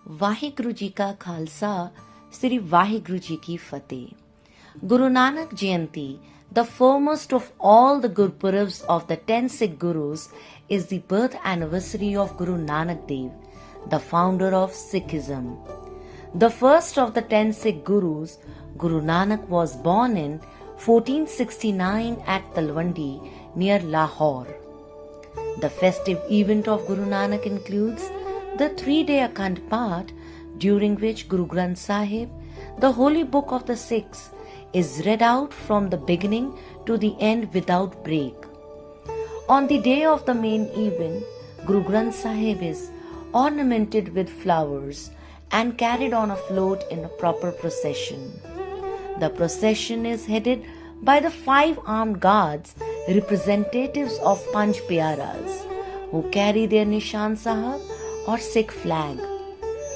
वाहिगुरु जी का खालसा, श्री वाहिगुरु जी की फतेह। Guru Nanak Jayanti, the foremost of all the Gurpurabs of the 10 Sikh Gurus, is the birth anniversary of Guru Nanak Dev, the founder of Sikhism. The first of the 10 Sikh Gurus, Guru Nanak was born in 1469 at Talwandi near Lahore. The festive event of Guru Nanak includes the 3-day Akhand Path, during which Guru Granth Sahib, the holy book of the Sikhs, is read out from the beginning to the end without break. On the day of the main event, Guru Granth Sahib is ornamented with flowers and carried on a float in a proper procession. The procession is headed by the 5 armed guards, representatives of Panch Pyaras, who carry their Nishan Sahib or Sikh flag.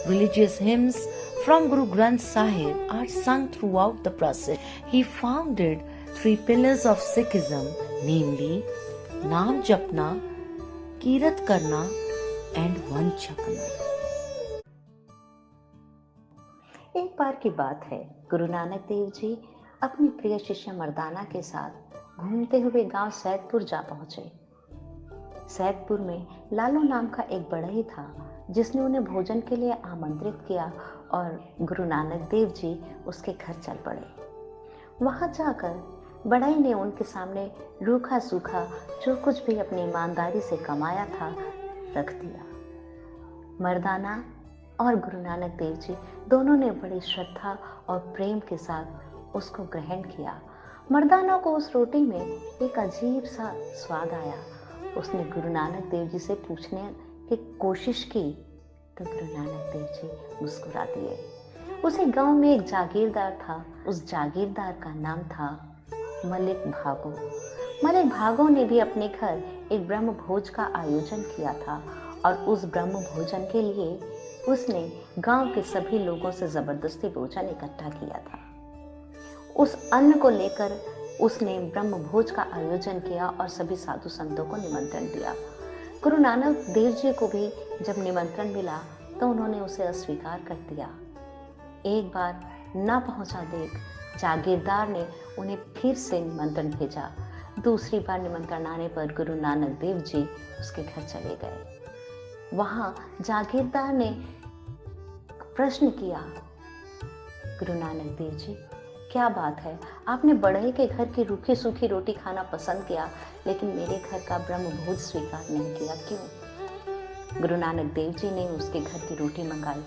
Religious hymns from Guru Granth Sahib are sung throughout the procession. He founded 3 pillars of Sikhism, namely Naam Japna, Kirat Karna and Van Chakna. एक बार की बात है, गुरु नानक देव जी अपनी प्रिय शिष्य मर्दाना के साथ घूमते हुए गांव सैदपुर जा पहुंचे। सैदपुर में लालू नाम का एक बढ़ई था, जिसने उन्हें भोजन के लिए आमंत्रित किया और गुरु नानक देव जी उसके घर चल पड़े। वहां जाकर बढ़ई ने उनके सामने रूखा सूखा जो कुछ भी अपनी ईमानदारी से कमाया था रख दिया। मर्दाना और गुरु नानक देव जी दोनों ने बड़ी श्रद्धा और प्रेम के साथ उसको ग्रहण किया। मर्दाना को उस रोटी में एक अजीब सा स्वाद आया। उसने गुरु नानक देव जी से पूछने की कोशिश की तो गुरु नानक देव जी मुस्कुरा दिए। उसी गांव में एक जागीरदार था। उस जागीरदार का नाम था मलिक भागो। मलिक भागो ने भी अपने घर एक ब्रह्म भोज का आयोजन किया था और उस ब्रह्म भोजन के लिए उसने गांव के सभी लोगों से जबरदस्ती भोजन इकट्ठा किया था। उस अन्न को लेकर उसने ब्रह्म भोज का आयोजन किया और सभी साधु संतों को निमंत्रण दिया। गुरु नानक देव जी को भी जब निमंत्रण मिला तो उन्होंने उसे अस्वीकार कर दिया। एक बार न पहुंचा देख जागीरदार ने उन्हें फिर से निमंत्रण भेजा। दूसरी बार निमंत्रण आने पर गुरु नानक देव जी उसके घर चले गए। वहां जागीरदार ने प्रश्न किया, गुरु नानक देव जी क्या बात है, आपने बढ़ई के घर की रूखी सूखी रोटी खाना पसंद किया लेकिन मेरे घर का ब्रह्म भोज स्वीकार नहीं किया, क्यों? गुरु नानक देव जी ने उसके घर की रोटी मंगाई।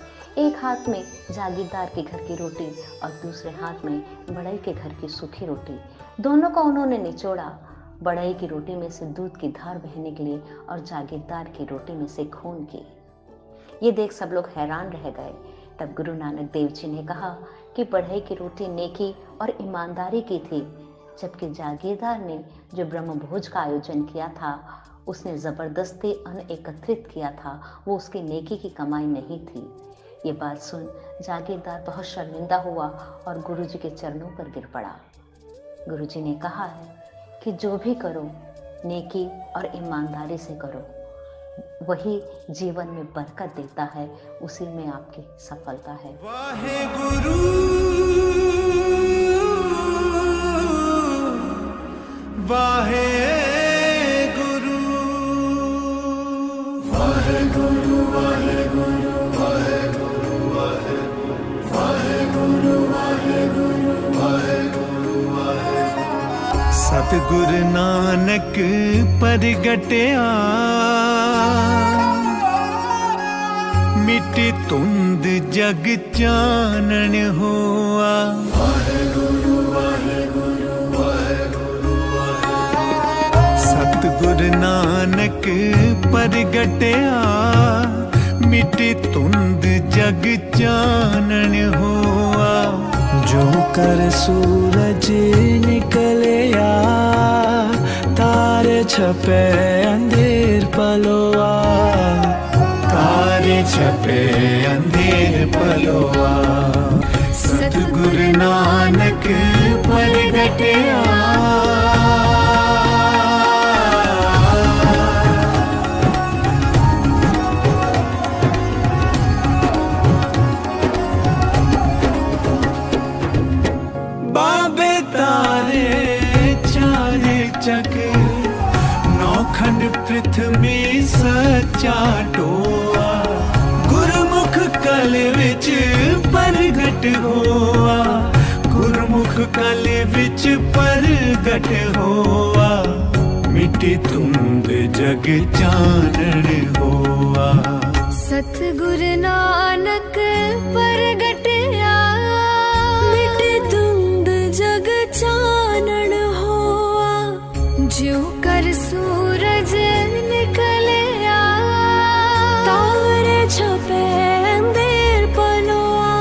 एक हाथ में जागीरदार के घर की रोटी और दूसरे हाथ में बढ़ई के घर की सूखी रोटी। दोनों को उन्होंने निचोड़ा। बढ़ई की रोटी में से दूध की धार बहने के लिए और जागीरदार की रोटी में से खून की। ये देख सब लोग हैरान रह गए। तब गुरु नानक देव जी ने कहा कि बढ़ई की रोटी नेकी और ईमानदारी की थी, जबकि जागीरदार ने जो ब्रह्म भोज का आयोजन किया था उसने जबरदस्ती अन्न एकत्रित किया था, वो उसकी नेकी की कमाई नहीं थी। ये बात सुन जागीरदार बहुत शर्मिंदा हुआ और गुरु जी के चरणों पर गिर पड़ा। गुरु जी ने कहा है कि जो भी करो नेकी और ईमानदारी से करो, वही जीवन में बरकत देता है, उसी में आपकी सफलता है। वाहेगुरु वाहेगुरु वाहेगुरु वाहेगुरु वाहेगुरु वाहेगुरु वाहेगुरु वाहेगुरु वाहेगुरु। सतगुरु नानक परगटया मिटी तुंद जग चानन होआ। वाहेगुरु वाहेगुरु वाहेगुरु वाहेगुरु। सतगुरु नानक परगटया मिटी तुंद जग चानन होआ। जो कर सूरज निकलया तारे छपे अंधेर पलोआ। तारे छपे अंधेर पलोआ। सतगुरु नानक परगटया। जग नौखंड पृथ्वी सच्चा टोआ गुरमुख कल विच परगट होआ गुरमुख कल विच परगट होआ मिटी धुंध जग चानण होआ सतगुरु नानक परगटया मिटे धुंध जग चानण होआ ज्यों कर सूरज निकलया तारे छपे अंधेर पलोआ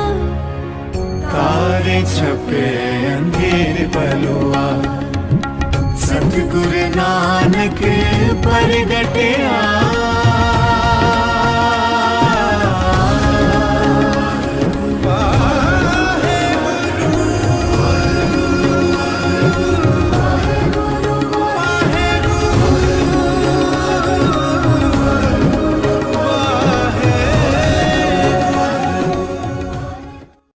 तारे छपे अंधेर पलोआ सतगुरु नानक परगटया